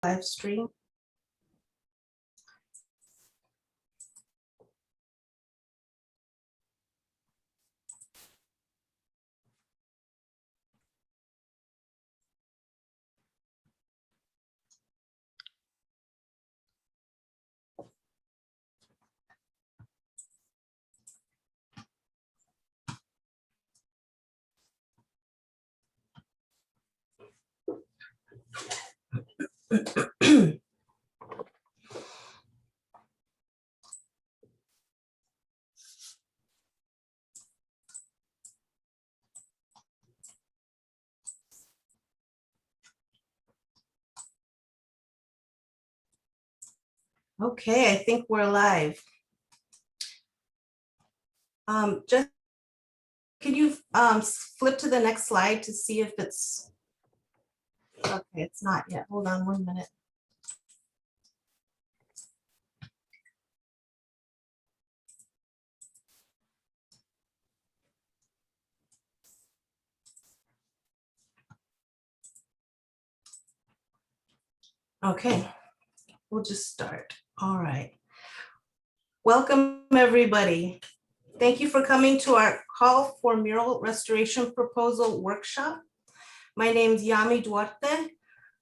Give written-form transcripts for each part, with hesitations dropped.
live stream. Okay, I think we're live. Just can you flip to the next slide to see if it's okay? It's not yet. Hold on 1 minute. Okay, we'll just start. All right. Welcome, everybody. Thank you for coming to our call for mural restoration proposal workshop. My name is Yami Duarte.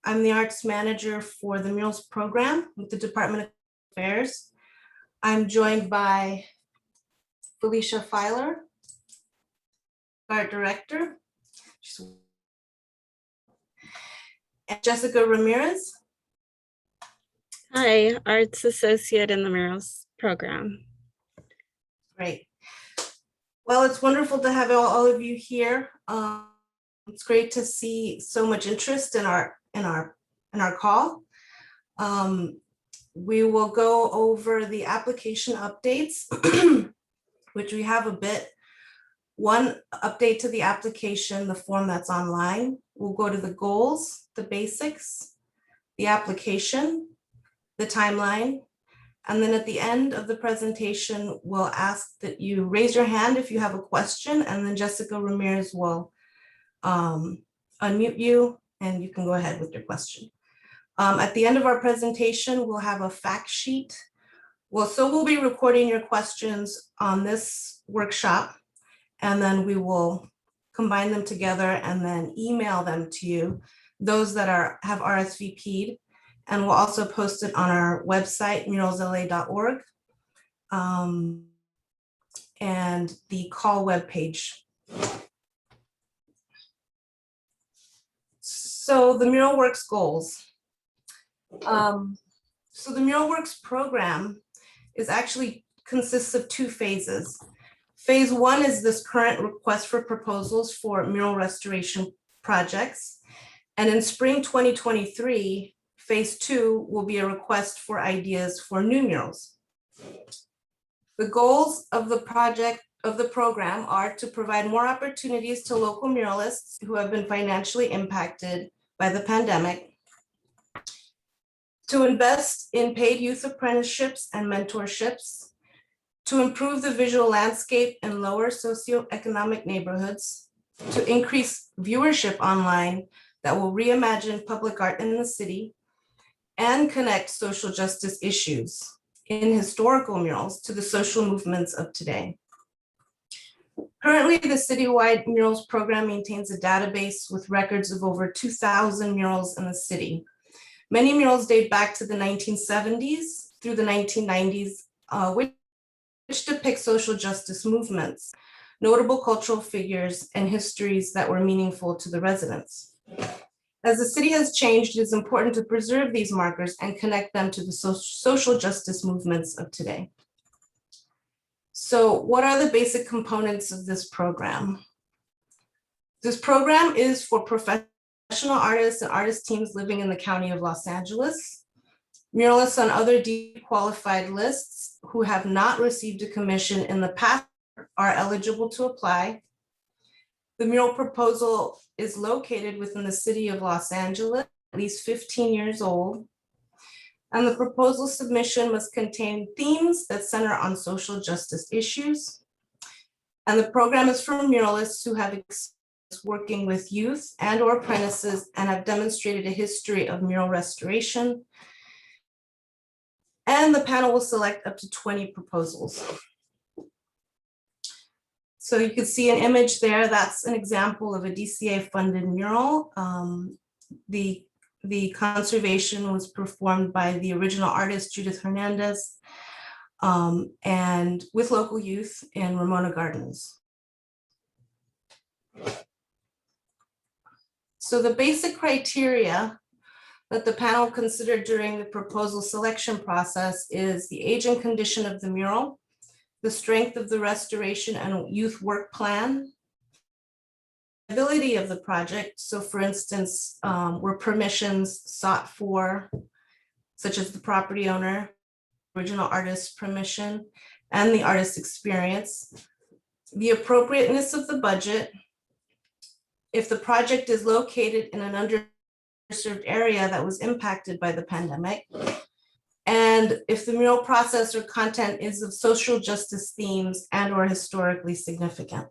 I'm the arts manager for the murals program with the Department of Affairs. I'm joined by Felicia Filer, art director, and Jessica Ramirez. Hi, arts associate in the Murals program. Great. Well, it's wonderful to have all of you here. It's great to see so much interest in our call. We will go over the application updates, which we have a bit. One update to the application, the form that's online. We'll go to the goals, the basics, the application, the timeline, and then at the end of the presentation, we'll ask that you raise your hand if you have a question, and then Jessica Ramirez will unmute you and you can go ahead with your question. At the end of our presentation, we'll have a fact sheet. We'll be recording your questions on this workshop, and then we will combine them together and then email them to you, those that have RSVP'd. And we'll also post it on our website, muralsla.org, and the call webpage. So the Mural Works goals. So the Mural Works program consists of 2 phases. Phase 1 is this current request for proposals for mural restoration projects. And in spring 2023, Phase 2 will be a request for ideas for new murals. The goals of the program are to provide more opportunities to local muralists who have been financially impacted by the pandemic, to invest in paid youth apprenticeships and mentorships, to improve the visual landscape in lower socioeconomic neighborhoods, to increase viewership online that will reimagine public art in the city, and connect social justice issues in historical murals to the social movements of today. Currently, the citywide murals program maintains a database with records of over 2,000 murals in the city. Many murals date back to the 1970s through the 1990s, which depict social justice movements, notable cultural figures, and histories that were meaningful to the residents. As the city has changed, it is important to preserve these markers and connect them to the social justice movements of today. So what are the basic components of this program? This program is for professional artists and artist teams living in the County of Los Angeles. Muralists on other dequalified lists who have not received a commission in the past are eligible to apply. The mural proposal is located within the city of Los Angeles, at least 15 years old. And the proposal submission must contain themes that center on social justice issues. And the program is for muralists who have experience working with youth and or apprentices and have demonstrated a history of mural restoration. And the panel will select up to 20 proposals. So you can see an image there. That's an example of a DCA funded mural. The conservation was performed by the original artist, Judith Hernandez, and with local youth in Ramona Gardens. So the basic criteria that the panel considered during the proposal selection process is the age and condition of the mural, the strength of the restoration and youth work plan, ability of the project. So for instance, were permissions sought for, such as the property owner, original artist permission, and the artist experience, the appropriateness of the budget, if the project is located in an underserved area that was impacted by the pandemic, and if the mural process or content is of social justice themes and or historically significant.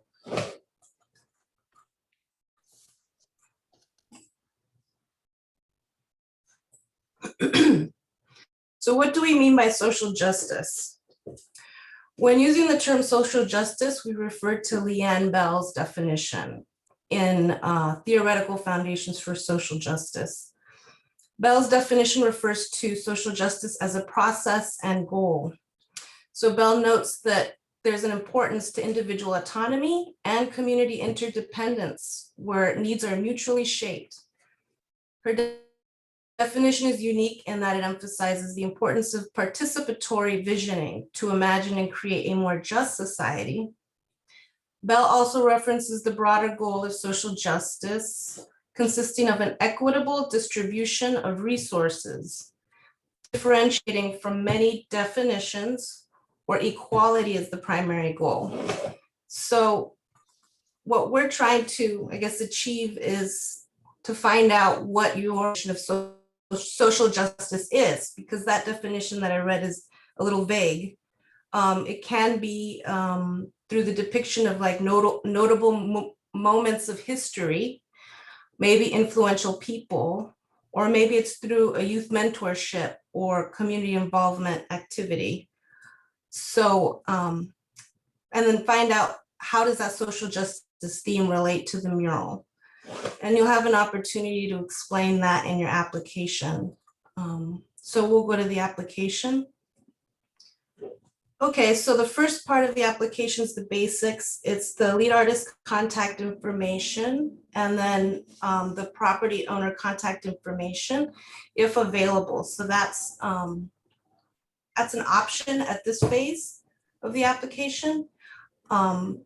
So what do we mean by social justice? When using the term social justice, we refer to Leanne Bell's definition in Theoretical Foundations for Social Justice. Bell's definition refers to social justice as a process and goal. So Bell notes that there's an importance to individual autonomy and community interdependence where needs are mutually shaped. Her definition is unique in that it emphasizes the importance of participatory visioning to imagine and create a more just society. Bell also references the broader goal of social justice, consisting of an equitable distribution of resources, differentiating from many definitions where equality is the primary goal. So what we're trying to, I guess, achieve is to find out what your definition of social justice is, because that definition that I read is a little vague. It can be through the depiction of like notable moments of history, maybe influential people, or maybe it's through a youth mentorship or community involvement activity. So, and then find out how does that social justice theme relate to the mural? And you'll have an opportunity to explain that in your application. So we'll go to the application. Okay, so the first part of the application is the basics. It's the lead artist contact information, and then the property owner contact information, if available. So that's an option at this phase of the application. But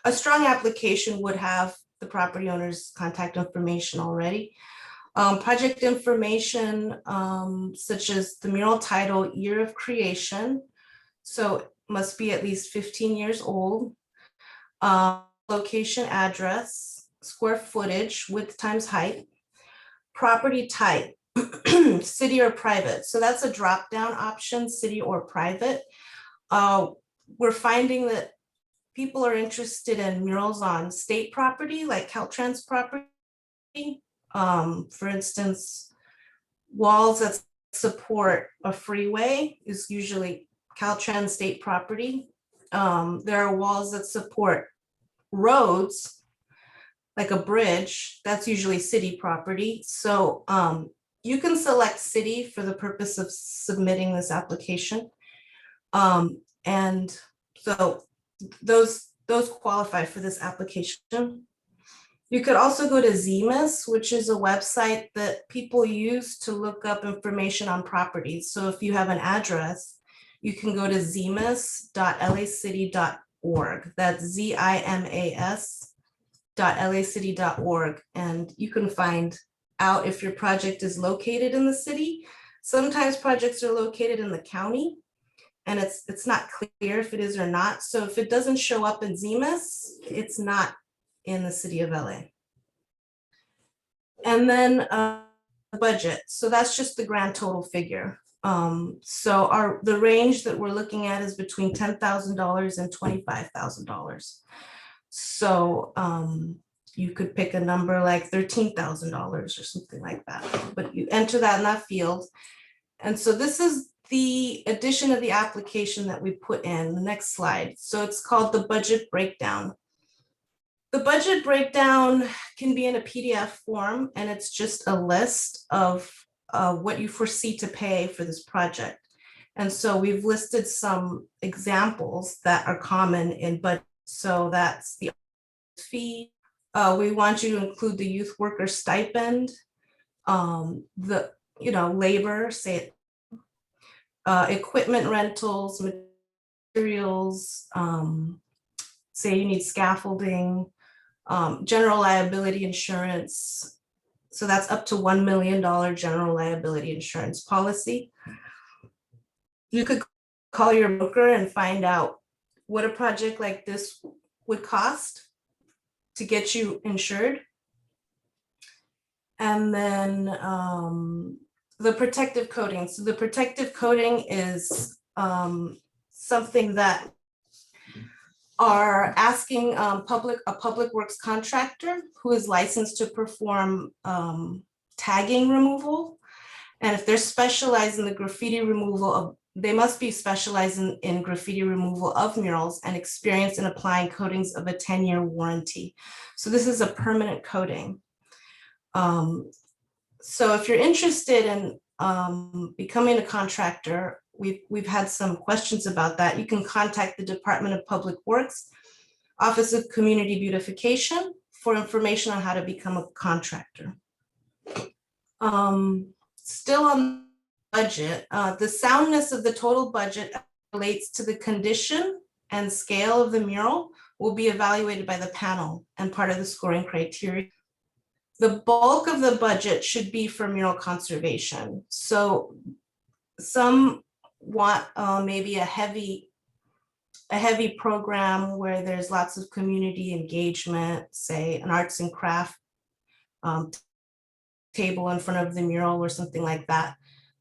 a strong application would have the property owner's contact information already. Project information, such as the mural title, year of creation. So it must be at least 15 years old. Location, address, square footage, width times height. Property type, city or private. So that's a drop-down option, city or private. We're finding that people are interested in murals on state property, like Caltrans property. For instance, walls that support a freeway is usually Caltrans state property. There are walls that support roads, like a bridge, that's usually city property. So you can select city for the purpose of submitting this application. And so those qualify for this application. You could also go to Zemus, which is a website that people use to look up information on properties. So if you have an address, you can go to zemus.lacity.org. That's zimas.lacity.org. And you can find out if your project is located in the city. Sometimes projects are located in the county, and it's not clear if it is or not. So if it doesn't show up in Zemus, it's not in the city of LA. And then budget. So that's just the grand total figure. So the range that we're looking at is between $10,000 and $25,000. So you could pick a number like $13,000 or something like that, but you enter that in that field. And so this is the addition of the application that we put in the next slide. So it's called the budget breakdown. The budget breakdown can be in a PDF form, and it's just a list of what you foresee to pay for this project. And so we've listed some examples that are common in budget. So that's the fee. We want you to include the youth worker stipend, the labor, say equipment rentals, materials, say you need scaffolding, general liability insurance. So that's up to $1 million general liability insurance policy. You could call your broker and find out what a project like this would cost to get you insured. And then the protective coating. So the protective coating is something that are asking a public works contractor who is licensed to perform tagging removal. And if they're specialized in the graffiti removal of, they must be specialized in graffiti removal of murals and experienced in applying coatings of a 10-year warranty. So this is a permanent coating. So if you're interested in becoming a contractor, we've had some questions about that. You can contact the Department of Public Works, Office of Community Beautification for information on how to become a contractor. Still on budget, the soundness of the total budget relates to the condition and scale of the mural will be evaluated by the panel and part of the scoring criteria. The bulk of the budget should be for mural conservation. So some want maybe a heavy program where there's lots of community engagement, say an arts and craft table in front of the mural or something like that.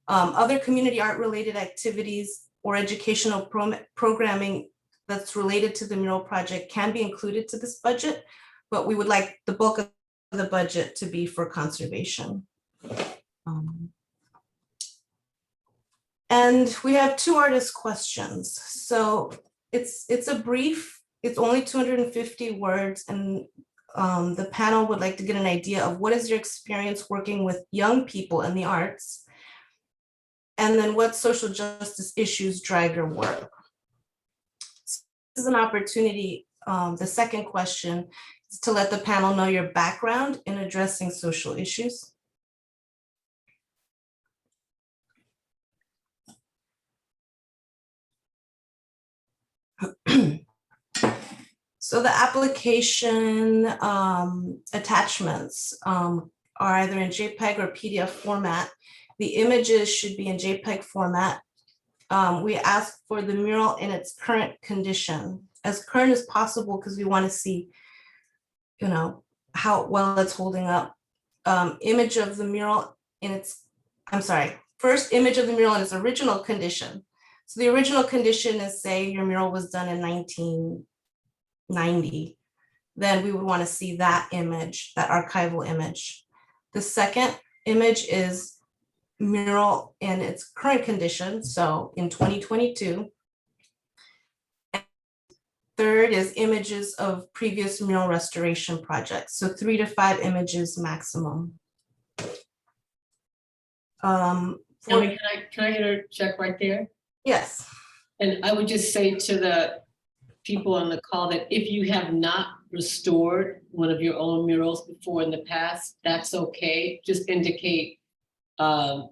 Other community art related activities or educational programming that's related to the mural project can be included to this budget, but we would like the bulk of the budget to be for conservation. And we have two artist questions. So it's a brief, it's only 250 words, and the panel would like to get an idea of what is your experience working with young people in the arts, and then what social justice issues drive your work. So this is an opportunity, the second question is to let the panel know your background in addressing social issues. So the application attachments are either in JPEG or PDF format. The images should be in JPEG format. We ask for the mural in its current condition, as current as possible, because we want to see, how well it's holding up. Image of the mural in its, first image of the mural in its original condition. So the original condition is, say your mural was done in 1990, then we would want to see that image, that archival image. The second image is mural in its current condition, so in 2022. And third is images of previous mural restoration projects, so 3 to 5 images maximum. Can I interject right there? Yes. And I would just say to the people on the call that if you have not restored one of your own murals before in the past, that's okay. Just indicate, 0,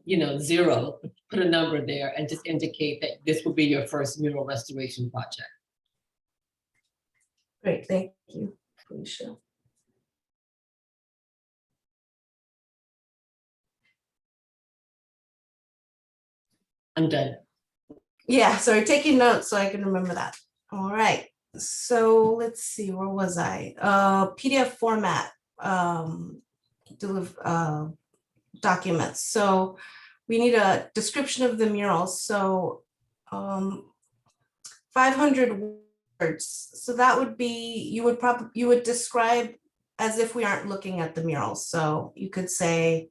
put a number there and just indicate that this will be your first mural restoration project. Great, thank you, Felicia. I'm done. Yeah, sorry, taking notes so I can remember that. All right, so let's see, where was I? PDF format documents. So we need a description of the mural. So 500 words. So that would be, you would describe as if we aren't looking at the mural. So you could say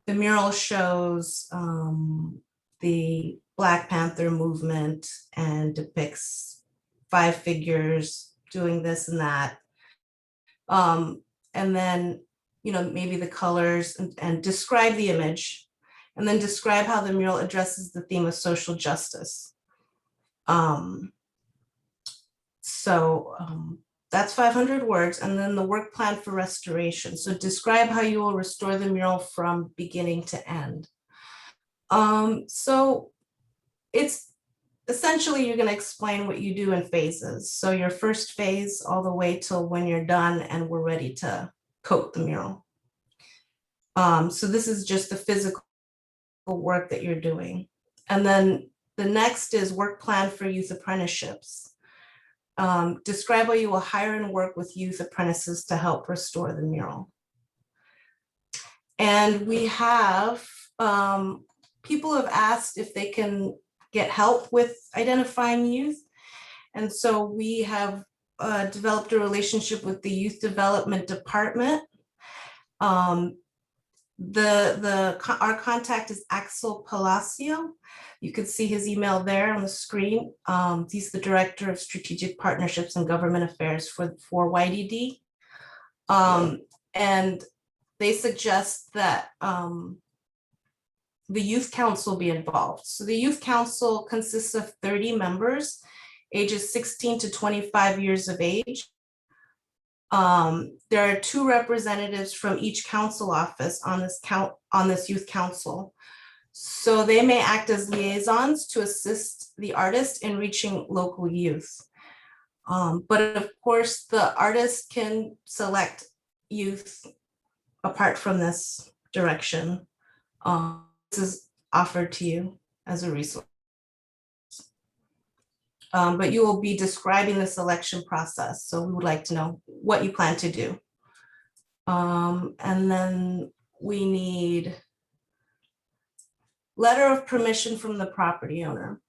the mural shows the Black Panther movement and depicts 5 figures doing this and that. And then, maybe the colors and describe the image, and then describe how the mural addresses the theme of social justice. That's 500 words, and then the work plan for restoration. So describe how you will restore the mural from beginning to end. So it's essentially, you're going to explain what you do in phases. So your first phase all the way till when you're done and we're ready to coat the mural. So this is just the physical work that you're doing. And then the next is work plan for youth apprenticeships. Describe how you will hire and work with youth apprentices to help restore the mural. And we have, people have asked if they can get help with identifying youth. And so we have developed a relationship with the Youth Development Department. Our contact is Axel Palacio. You can see his email there on the screen. He's the Director of Strategic Partnerships and Government Affairs for YDD. And they suggest that the Youth Council be involved. So the Youth Council consists of 30 members, ages 16 to 25 years of age. There are 2 representatives from each council office on this youth council. So they may act as liaisons to assist the artist in reaching local youth. But of course, the artist can select youth apart from this direction. This is offered to you as a resource. But you will be describing the selection process. So we would like to know what you plan to do. And then we need letter of permission from the property owner.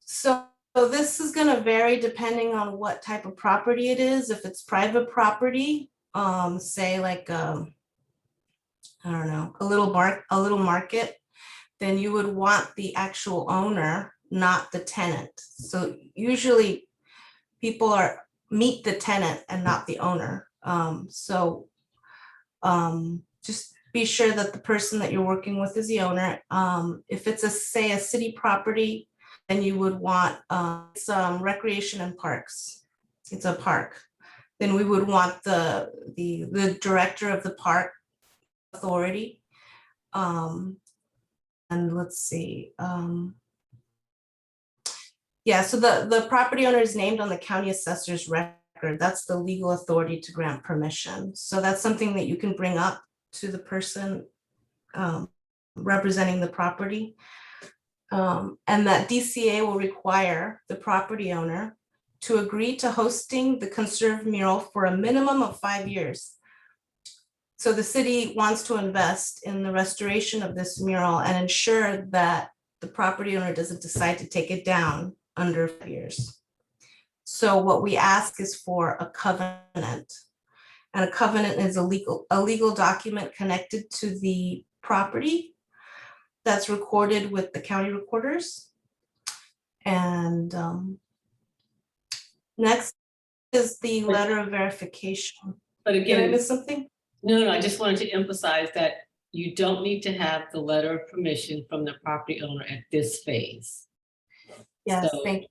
So this is going to vary depending on what type of property it is. If it's private property, say like, I don't know, a little market, then you would want the actual owner, not the tenant. So usually people meet the tenant and not the owner. Just be sure that the person that you're working with is the owner. If it's say a city property, then you would want some recreation and parks. It's a park. Then we would want the director of the park authority. And let's see. Yeah, so the property owner is named on the county assessor's record. That's the legal authority to grant permission. So that's something that you can bring up to the person representing the property. And that DCA will require the property owner to agree to hosting the conserved mural for a minimum of 5 years. So the city wants to invest in the restoration of this mural and ensure that the property owner doesn't decide to take it down under 5 years. So what we ask is for a covenant. And a covenant is a legal document connected to the property that's recorded with the county recorders. And next is the letter of verification. But Did I again, miss something? no, I just wanted to emphasize that you don't need to have the letter of permission from the property owner at this phase. Yes, So thank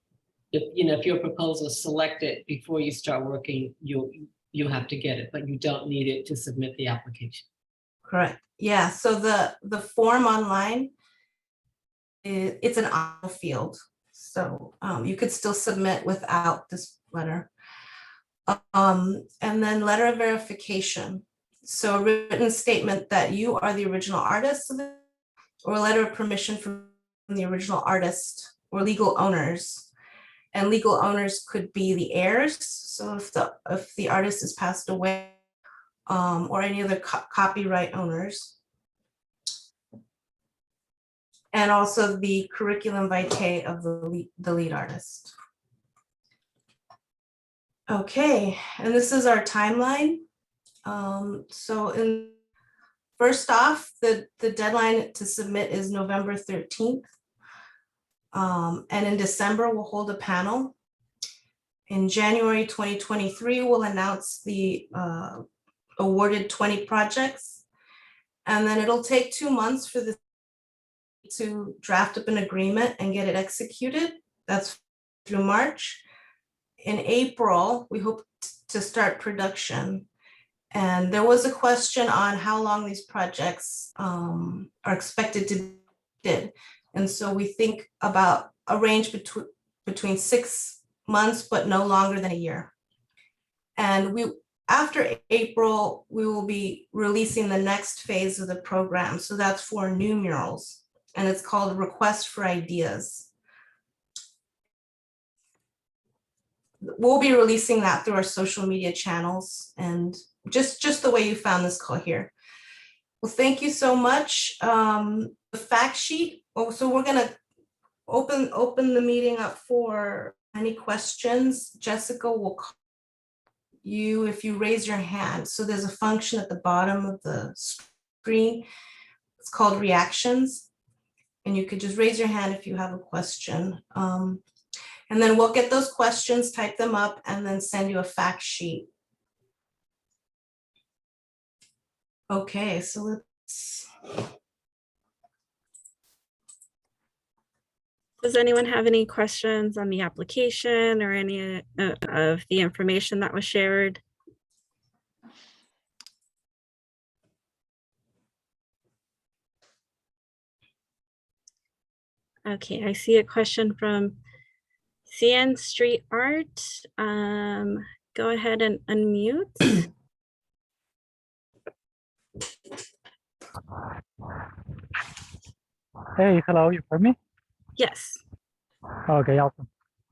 you. if your proposal is selected before you start working, you'll have to get it, but you don't need it to submit the application. Correct. Yeah, so the form online, it's an optional field. So you could still submit without this letter. And then letter of verification. So a written statement that you are the original artist, or a letter of permission from the original artist or legal owners. And legal owners could be the heirs. So if the artist has passed away, or any other copyright owners. and also the curriculum vitae of the lead artist. Okay, and this is our timeline. First off, the deadline to submit is November 13th. And in December, we'll hold a panel. In January 2023, we'll announce the awarded 20 projects. And then it'll take 2 months for the to draft up an agreement and get it executed. That's through March. In April, we hope to start production. And there was a question on how long these projects are expected to be. And so we think about a range between 6 months, but no longer than a year. And after April, we will be releasing the next phase of the program. So that's for new murals, and it's called Request for Ideas. We'll be releasing that through our social media channels and just the way you found this call here. Well, thank you so much. The fact sheet. Oh, so we're gonna open the meeting up for any questions. Jessica will call you if you raise your hand. So there's a function at the bottom of the screen. It's called reactions. And you could just raise your hand if you have a question. And then we'll get those questions, type them up, and then send you a fact sheet. Okay, so let's. Does anyone have any questions on the application or any of the information that was shared? Okay, I see a question from CN Street Art. Go ahead and unmute. Hey, hello, you hear me? Yes. Okay, awesome.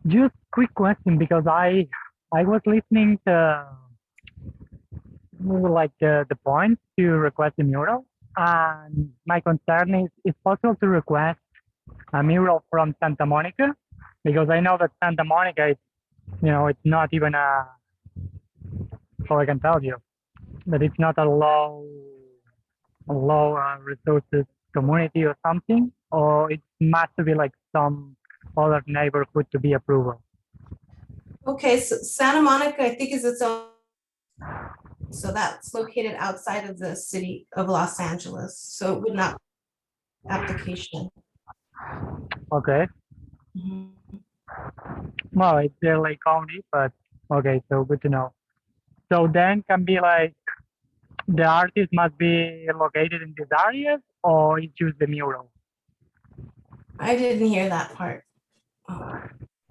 Just quick question, because I was listening to like the point to request a mural, and my concern is it's possible to request a mural from Santa Monica, because I know that Santa Monica is, it's not even so I can tell you that it's not a low resources community or something, or it must be like some other neighborhood to be approved. Okay, so Santa Monica, I think, is its own. So that's located outside of the city of Los Angeles. So it would not application. Okay. Mhm. Well, it's LA County, but okay, so good to know. So then can be like the artist must be located in these areas, or it's just the mural. I didn't hear that part. Oh.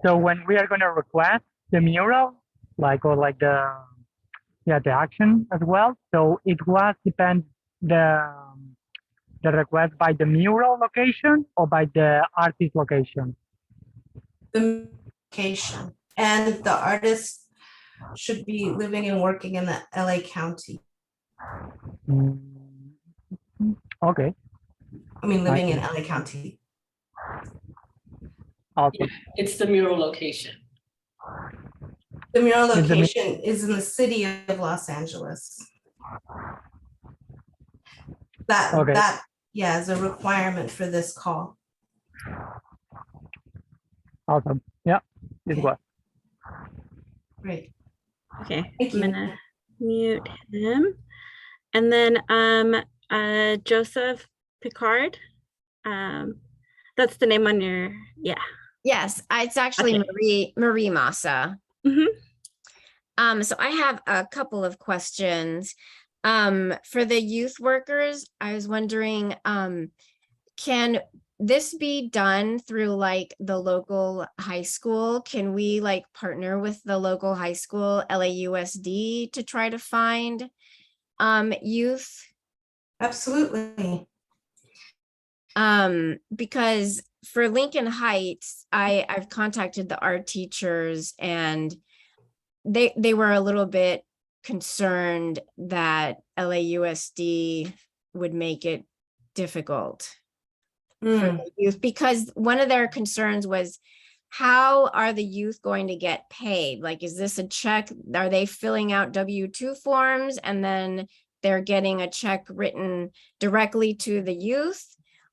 So when we are gonna request the mural, the action as well. So it was depend the request by the mural location or by the artist location. The location, and the artist should be living and working in the LA County. Okay. I mean, living in LA County. Awesome. It's the mural location. The mural location is in the city of Los Angeles. That is a requirement for this call. Awesome. Yeah, it was. Great. Okay, Thank I'm you. gonna mute him. And then Joseph Picard. That's the name on your, yeah. Yes, it's actually Okay. Marie Massa. Mhm. So I have a couple of questions. For the youth workers, I was wondering, can this be done through like the local high school? Can we like partner with the local high school, LAUSD, to try to find youth? Absolutely. Because for Lincoln Heights, I've contacted the art teachers, and they were a little bit concerned that LAUSD would make it difficult. for Mm, the youth, because one of their concerns was, how are the youth going to get paid? Like, is this a check? Are they filling out W-2 forms and then they're getting a check written directly to the youth?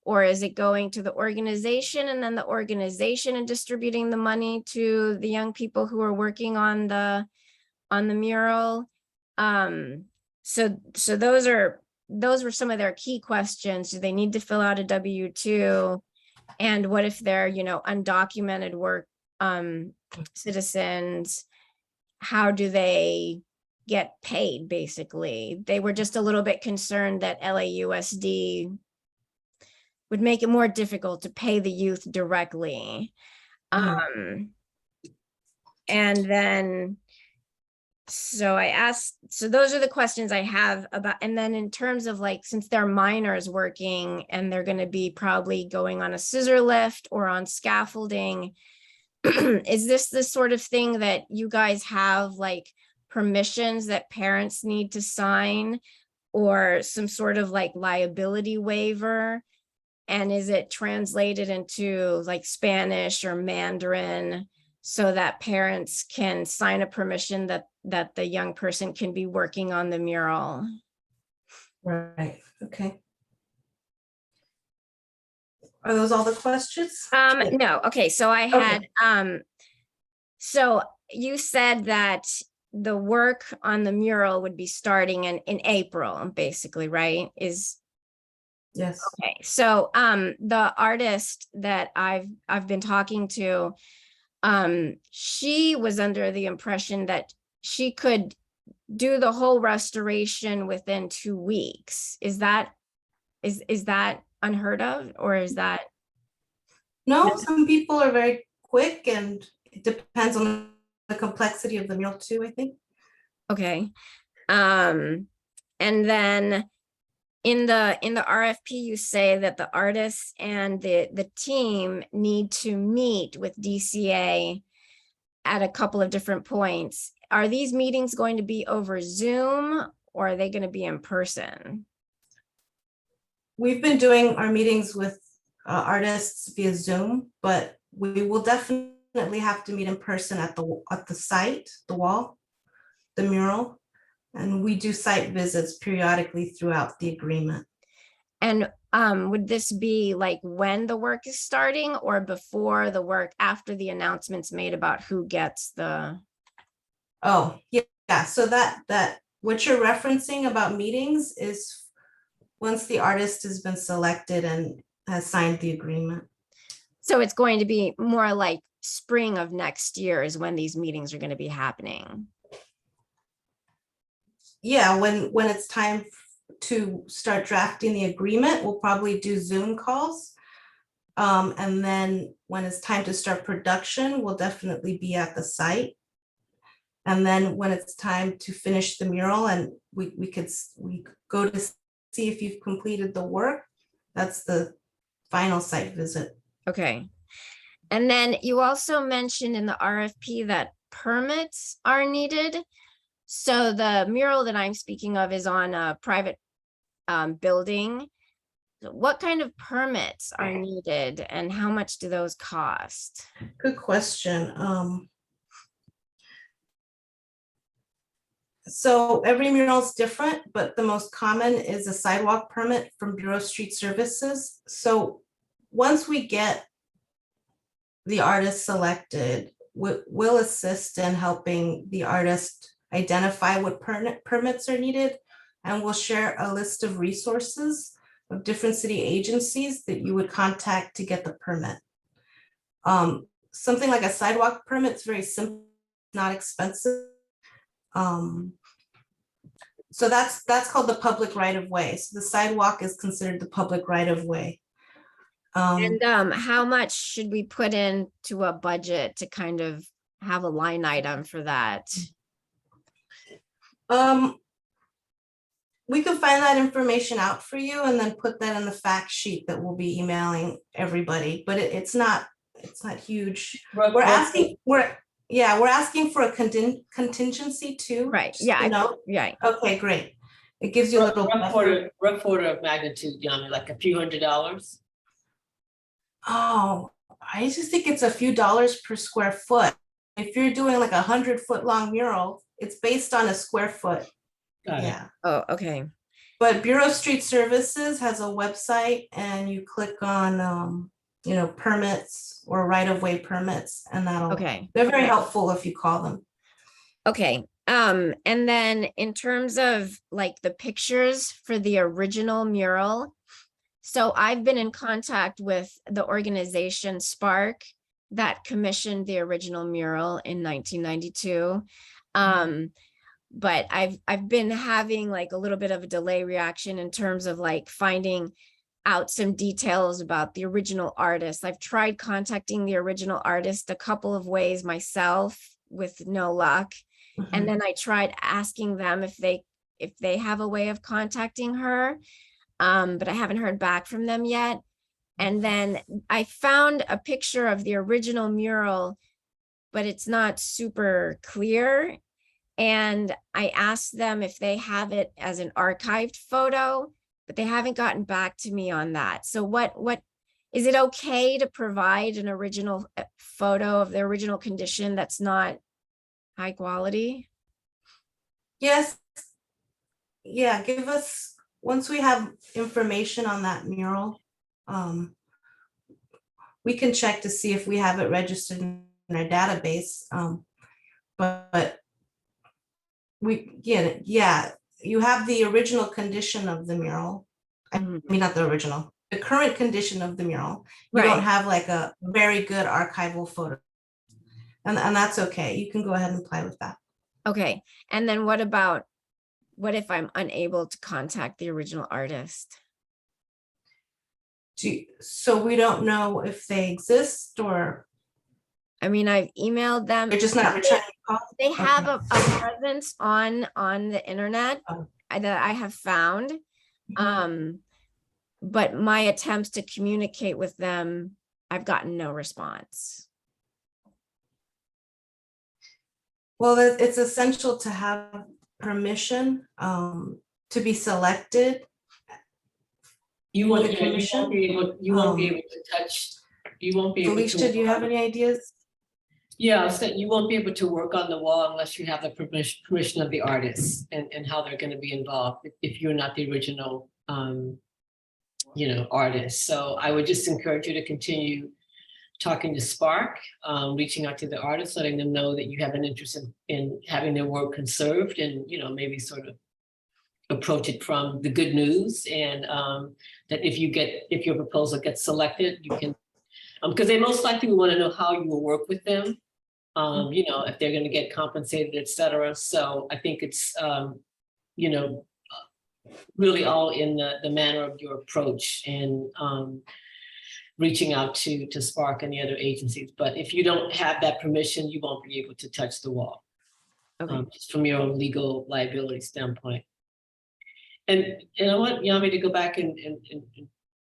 Or is it going to the organization and then the organization and distributing the money to the young people who are working on the mural? So those were some of their key questions. Do they need to fill out a W-2? And what if they're, undocumented work citizens? How do they get paid, basically? They were just a little bit concerned that LAUSD would make it more difficult to pay the youth directly. And then, so I asked, so those are the questions I have about, and then in terms of like, since they're minors working and they're going to be probably going on a scissor lift or on scaffolding, is this the sort of thing that you guys have, like permissions that parents need to sign or some sort of like liability waiver? And is it translated into like Spanish or Mandarin so that parents can sign a permission that the young person can be working on the mural? right, okay. Are those all the questions? No, okay, so I had, so you said that the work on the mural would be starting in April, basically, right? Yes. Okay, so the artist that I've been talking to, she was under the impression that she could do the whole restoration within 2 weeks. Is that unheard of, or is that? No, some people are very quick, and it depends on the complexity of the mural too, I think. Okay. And then in the RFP, you say that the artists and the team need to meet with DCA at a couple of different points. Are these meetings going to be over Zoom, or are they going to be in person? We've been doing our meetings with artists via Zoom, but we will definitely have to meet in person at the site, the wall, the mural. And we do site visits periodically throughout the agreement. And would this be like when the work is starting or before the work, after the announcement's made about who gets the? Oh, yeah, so that what you're referencing about meetings is once the artist has been selected and has signed the agreement. So it's going to be more like spring of next year is when these meetings are going to be happening. Yeah, when it's time to start drafting the agreement, we'll probably do Zoom calls. And then when it's time to start production, we'll definitely be at the site. And then when it's time to finish the mural and we go to see if you've completed the work, that's the final site visit. Okay. And then you also mentioned in the RFP that permits are needed. So the mural that I'm speaking of is on a private building. What kind of permits are needed and how much do those cost? Good question. So every mural is different, but the most common is a sidewalk permit from Bureau of Street Services. So once we get the artist selected, we'll assist in helping the artist identify what permits are needed, and we'll share a list of resources of different city agencies that you would contact to get the permit. Something like a sidewalk permit is very simple, not expensive. So that's called the public right of way. So the sidewalk is considered the public right of way. And how much should we put into a budget to kind of have a line item for that? We can find that information out for you and then put that in the fact sheet that we'll be emailing everybody, but it's not huge. We're asking for a contingency too. Right, just yeah, to note. right. Okay, great. It gives you a little. Rough order of magnitude, Yami, like a few $100s. Oh, I just think it's a few dollars per square foot. If you're doing like 100-foot long mural, it's based on a square foot. Got it. Yeah. Oh, okay. But Bureau of Street Services has a website and you click on, permits or right-of-way permits and Okay. they're very helpful if you call them. Okay. And then in terms of like the pictures for the original mural, so I've been in contact with the organization Spark that commissioned the original mural in 1992. But I've been having like a little bit of a delay reaction in terms of like finding out some details about the original artist. I've tried contacting the original artist a couple of ways myself with no luck. And then I tried asking them if they have a way of contacting her. But I haven't heard back from them yet. And then I found a picture of the original mural, but it's not super clear. And I asked them if they have it as an archived photo, but they haven't gotten back to me on that. So what is it okay to provide an original photo of the original condition that's not high quality? Yes. Yeah, give us, once we have information on that mural, we can check to see if we have it registered in our database. But we get it. Yeah, you have the original condition of the mural. I mean, not the original, the current condition of the mural. You don't Right. have like a very good archival photo. And that's okay. You can go ahead and apply with that. Okay. And then what if I'm unable to contact the original artist? So we don't know if they exist or I mean, I've emailed them. they're just not returning calls? They have Okay. a presence on the internet Oh. that I have found. But my attempts to communicate with them, I've gotten no response. Well, it's essential to have permission to be selected. You For won't, the yeah, commission? you won't be able to touch, you won't be able to. Felicia, do you have any ideas? Yeah, so you won't be able to work on the wall unless you have the permission of the artists and how they're gonna be involved if you're not the original, artist. So I would just encourage you to continue talking to Spark, reaching out to the artists, letting them know that you have an interest in having their work conserved and, maybe sort of approach it from the good news and that if your proposal gets selected, you can, because they most likely want to know how you will work with them. If they're going to get compensated, et cetera. So I think it's, really all in the manner of your approach and reaching out to Spark and the other agencies. But if you don't have that permission, you won't be able to touch the wall. Okay. Just from your own legal liability standpoint. And I want Yami to go back and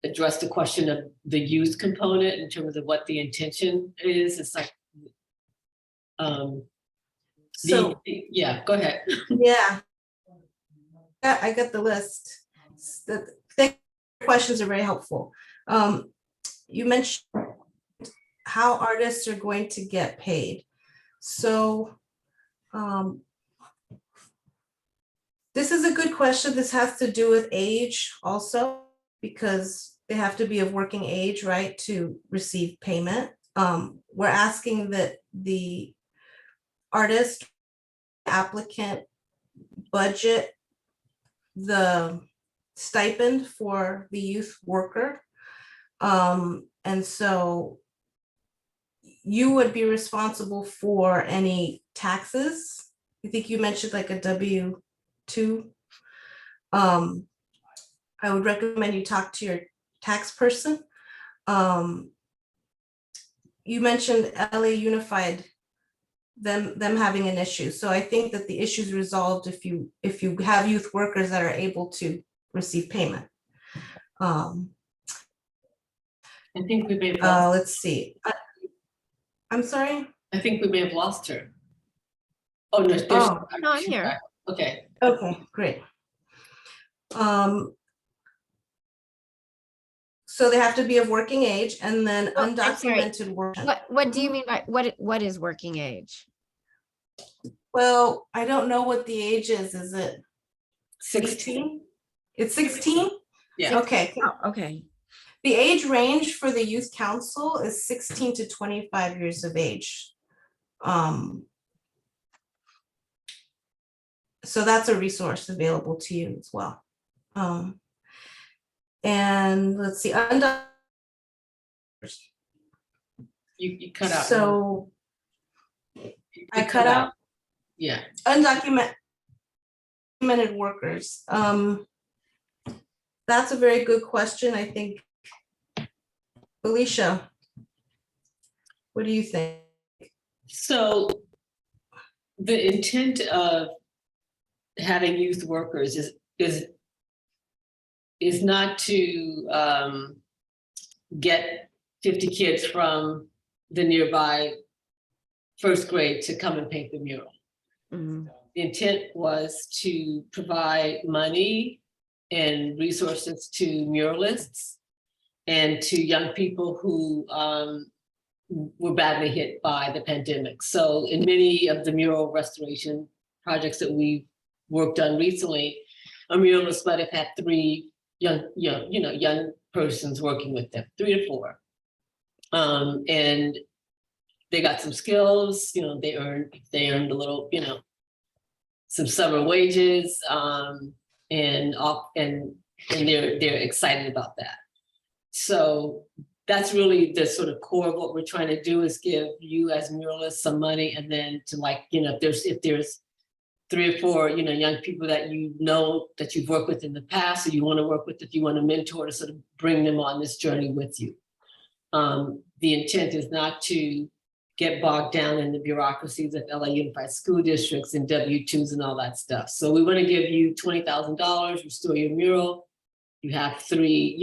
address the question of the youth component in terms of what the intention is. It's like, yeah, go ahead. Yeah. I got the list. The questions are very helpful. You mentioned how artists are going to get paid. So this is a good question. This has to do with age also, because they have to be of working age, right, to receive payment. We're asking that the artist applicant budget the stipend for the youth worker. And so you would be responsible for any taxes. I think you mentioned like a W-2. I would recommend you talk to your tax person. You mentioned LA Unified, them having an issue. So I think that the issue is resolved if you have youth workers that are able to receive payment. I think we may have lost. Let's see. I'm sorry. I think we may have lost her. Oh, no, No, I'm here. Okay. Okay, great. So they have to be of working age, and then Oh, I'm sorry. undocumented work. What do you mean by, what is working age? Well, I don't know what the age is. Is it 16. 16? It's 16? Yeah. Okay. Oh, okay. The age range for the youth council is 16 to 25 years of age. So that's a resource available to you as well. And let's see, You cut out. so You I cut out Yeah. undocumented workers. That's a very good question, I think. Alicia, what do you think? So the intent of having youth workers is not to get 50 kids from the nearby first grade to come and paint the mural. Mhm. The intent was to provide money and resources to muralists and to young people who were badly hit by the pandemic. So in many of the mural restoration projects that we've worked on recently, a muralist might have had 3 young persons working with them, 3 to 4. And they got some skills, they earned a little, some summer wages, and they're excited about that. So that's really the sort of core of what we're trying to do, is give you as muralists some money, and then to, like, if there's 3 or 4, young people that that you've worked with in the past, or you want to work with, that you want to mentor, to sort of bring them on this journey with you. The intent is not to get bogged down in the bureaucracies of LA Unified School Districts and W-2s and all that stuff. So we want to give you $20,000, restore your mural. You have 3,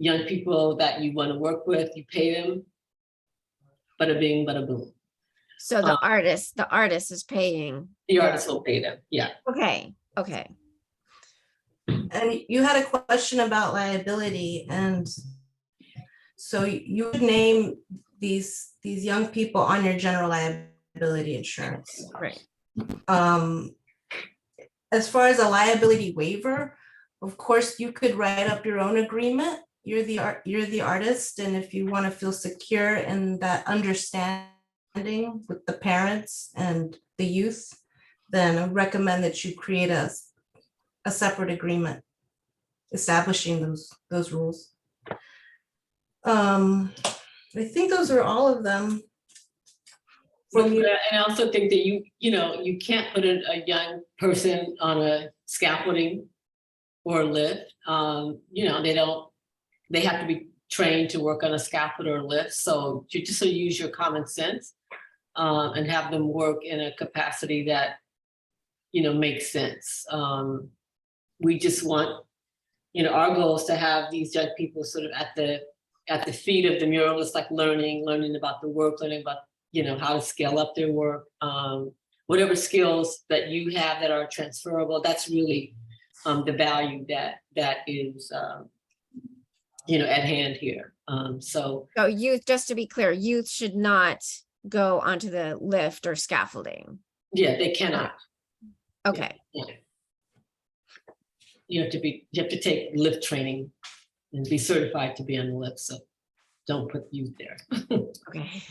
young people that you want to work with, you pay them, bada bing, bada boom. So the artist is paying. The artist will pay them, yeah. Okay. And you had a question about liability, and so you would name these young people on your general liability insurance. Right. As far as a liability waiver, of course, you could write up your own agreement. You're the artist, and if you want to feel secure in that understanding with the parents and the youth, then I recommend that you create a separate agreement establishing those rules. I think those are all of them. And I also think that you can't put a young person on a scaffolding or a lift. They have to be trained to work on a scaffold or a lift. So you just use your common sense and have them work in a capacity that, makes sense. We just want, our goal is to have these young people sort of at the feet of the muralists, like learning about the work, learning about, how to scale up their work. Whatever skills that you have that are transferable, that's really the value that is, at hand here. So youth, just to be clear, youth should not go onto the lift or scaffolding. yeah, they cannot. Okay. Yeah. You have to take lift training and be certified to be on the lift. So don't put youth there. Okay.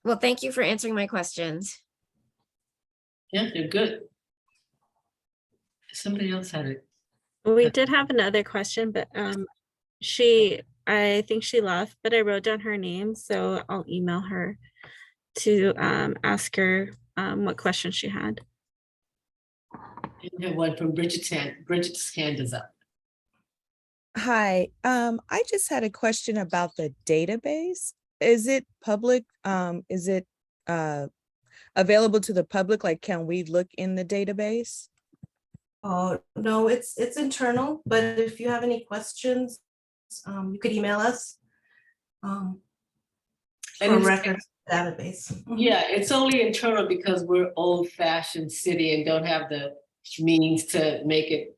Well, thank you for answering my questions. Yeah, they're good. Somebody else had it. We did have another question, but I think she left, but I wrote down her name, so I'll email her to ask her what question she had. We have one from Bridget's hand. Bridget's hand is up. Hi, I just had a question about the database. Is it public? Is it available to the public? Like, can we look in the database? Oh, no, it's internal, but if you have any questions, you could email us. And For it's- records database. Yeah, it's only internal because we're old-fashioned city and don't have the means to make it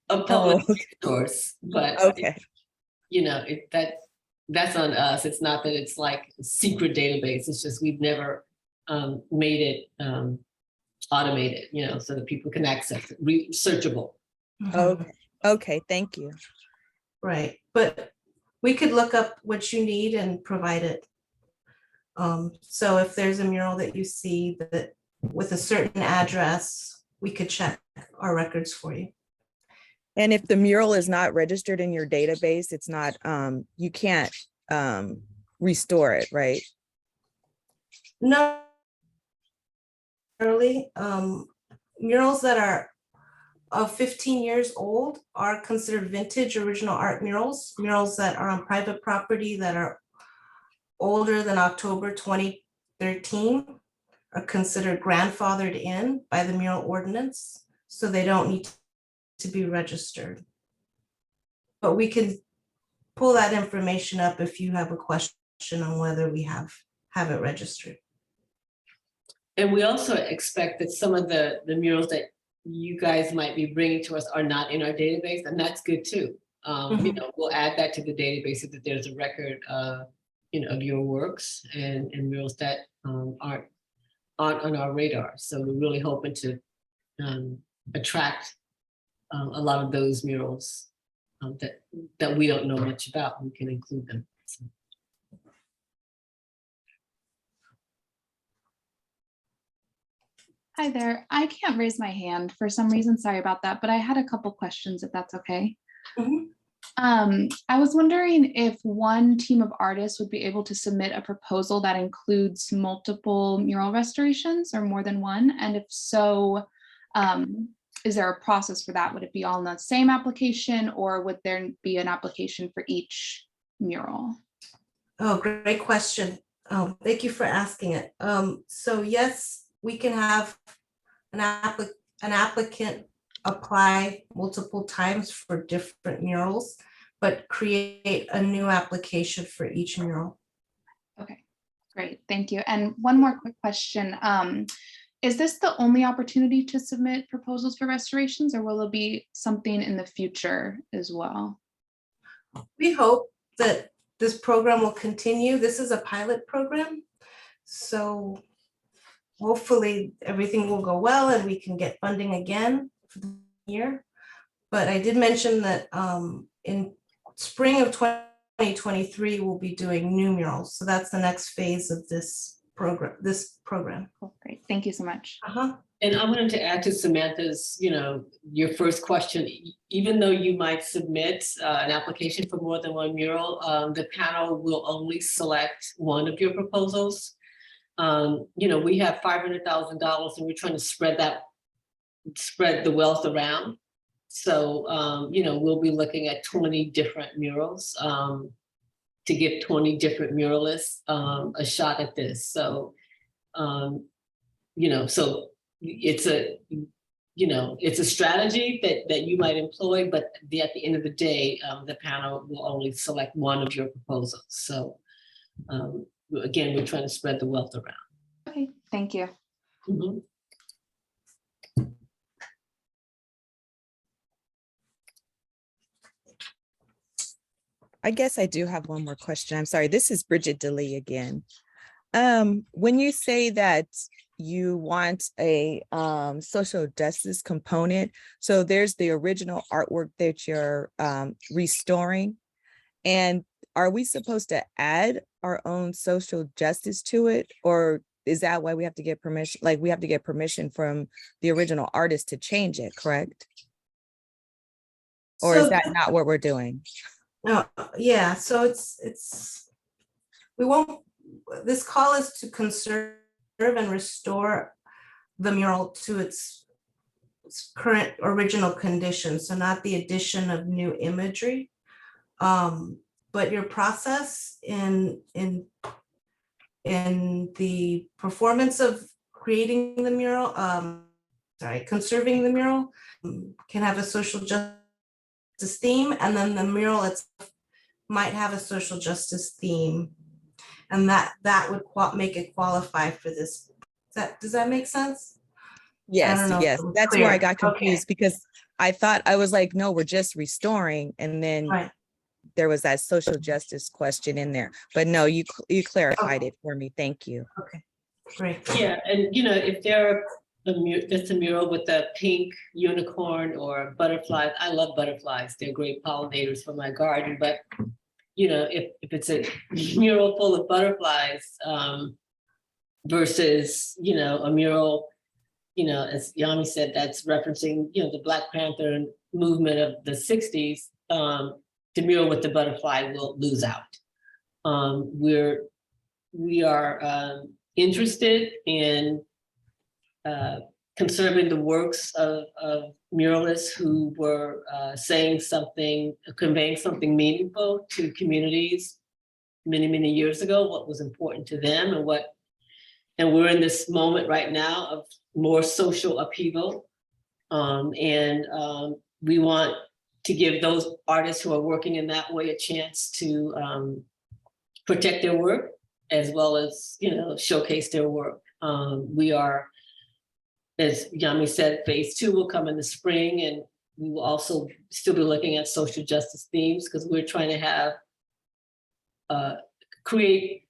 a public okay. source, but Okay. you know, that's on us. It's not that it's like a secret database. It's just we've never made it automated, you know, so that people can access it, searchable. Mhm. Okay. Okay. Thank you. Right, but we could look up what you need and provide it. So if there's a mural that you see that with a certain address, we could check our records for you. And if the mural is not registered in your database, it's not, you can't restore it, right? No. Early, murals that are of 15 years old are considered vintage original art murals. Murals that are on private property that are older than October 2013 are considered grandfathered in by the mural ordinance, so they don't need to be registered. But we can pull that information up if you have a question on whether we have it registered. And we also expect that some of the murals that you guys might be bringing to us are not in our database, and that's good too. You know, we'll add that to the database so that there's a record, you know, of your works and murals that aren't on our radar. So we're really hoping to attract a lot of those murals that we don't know much about. We can include them. So. Hi there. I can't raise my hand for some reason. Sorry about that, but I had a couple questions if that's okay. Mhm. I was wondering if one team of artists would be able to submit a proposal that includes multiple mural restorations or more than one. And if so, is there a process for that? Would it be all in the same application or would there be an application for each mural? Oh, great question. Thank you for asking it. So yes, we can have an applicant apply multiple times for different murals, but create a new application for each mural. Okay, great, thank you. And one more quick question. Is this the only opportunity to submit proposals for restorations or will there be something in the future as well? We hope that this program will continue. This is a pilot program. So hopefully everything will go well and we can get funding again for the year. But I did mention that in spring of 2023, we'll be doing new murals. So that's the next phase of this program. Cool, great, thank you so much. And I wanted to add to Samantha's, you know, your first question, even though you might submit an application for more than one mural, the panel will only select one of your proposals. You know, we have $500,000 and we're trying to spread the wealth around. So, you know, we'll be looking at 20 different murals to give 20 different muralists a shot at this. So, you know, so it's a, you know, it's a strategy that you might employ, but at the end of the day, the panel will only select one of your proposals. So again, we're trying to spread the wealth around. Okay, thank you. Mm-hmm. I guess I do have one more question. I'm sorry. This is Bridget DeLee again. When you say that you want a social justice component, so there's the original artwork that you're restoring, and are we supposed to add our own social justice to it, or is that why we have to get permission? Like we have to get permission from the original artist to change it, correct? Or is that not what we're doing? No, yeah, so it's we won't, this call is to conserve and restore the mural to its current original condition, so not the addition of new imagery. But your process in the performance of creating the mural, conserving the mural, can have a social justice theme, and then the mural itself might have a social justice theme, and that would make it qualify for this. Does that make sense? Yes, know yes, if it was that's clear. where I got confused because I thought, I was like, no, we're just restoring. And then Right. there was that social justice question in there. But no, you clarified it for me. Thank you. Great. Yeah, and if there are just a mural with a pink unicorn or butterflies, I love butterflies. They're great pollinators for my garden, but if it's a mural full of butterflies, versus, a mural, as Yami said, that's referencing, the Black Panther movement of the 60s, the mural with the butterfly will lose out. We are interested in conserving the works of muralists who were saying something, conveying something meaningful to communities many, many years ago, what was important to them and we're in this moment right now of more social upheaval. We want to give those artists who are working in that way a chance to protect their work as well as, showcase their work. We are, as Yami said, phase 2 will come in the spring, and we will also still be looking at social justice themes because we're trying to have create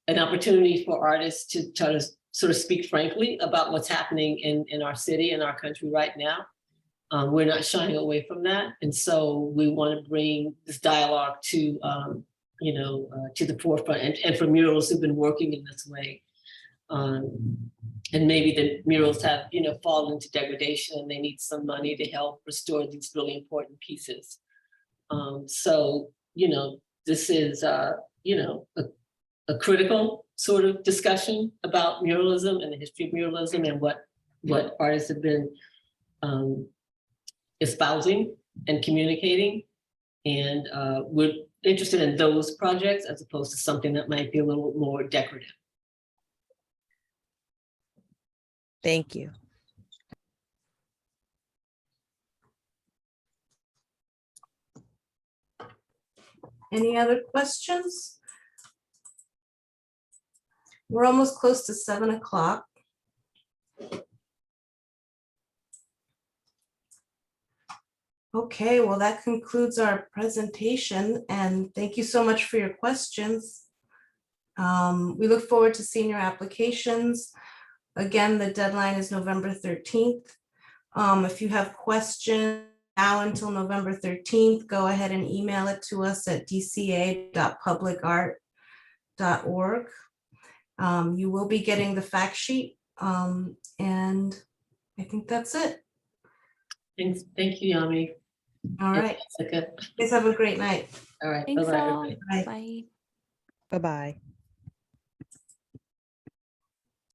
an opportunity for artists to try to sort of speak frankly about what's happening in our city and our country right now. We're not shying away from that. And so we want to bring this dialogue to, to the forefront and for murals who've been working in this way. And maybe the murals have, fallen into degradation and they need some money to help restore these really important pieces. This is, a critical sort of discussion about muralism and the history of muralism and what artists have been espousing and communicating. And we're interested in those projects as opposed to something that might be a little more decorative. Thank you. Any other questions? We're almost close to 7 o'clock. Okay, well, that concludes our presentation, and thank you so much for your questions. We look forward to seeing your applications. Again, the deadline is November 13th. If you have questions now until November 13th, go ahead and email it to us at dca.publicart.org. You will be getting the fact sheet, and I think that's it. Thanks. Thank you, Yami. All right. Jessica. Guys have a great night. All right. Thanks Bye-bye, all. everybody. Bye. Bye. Bye-bye.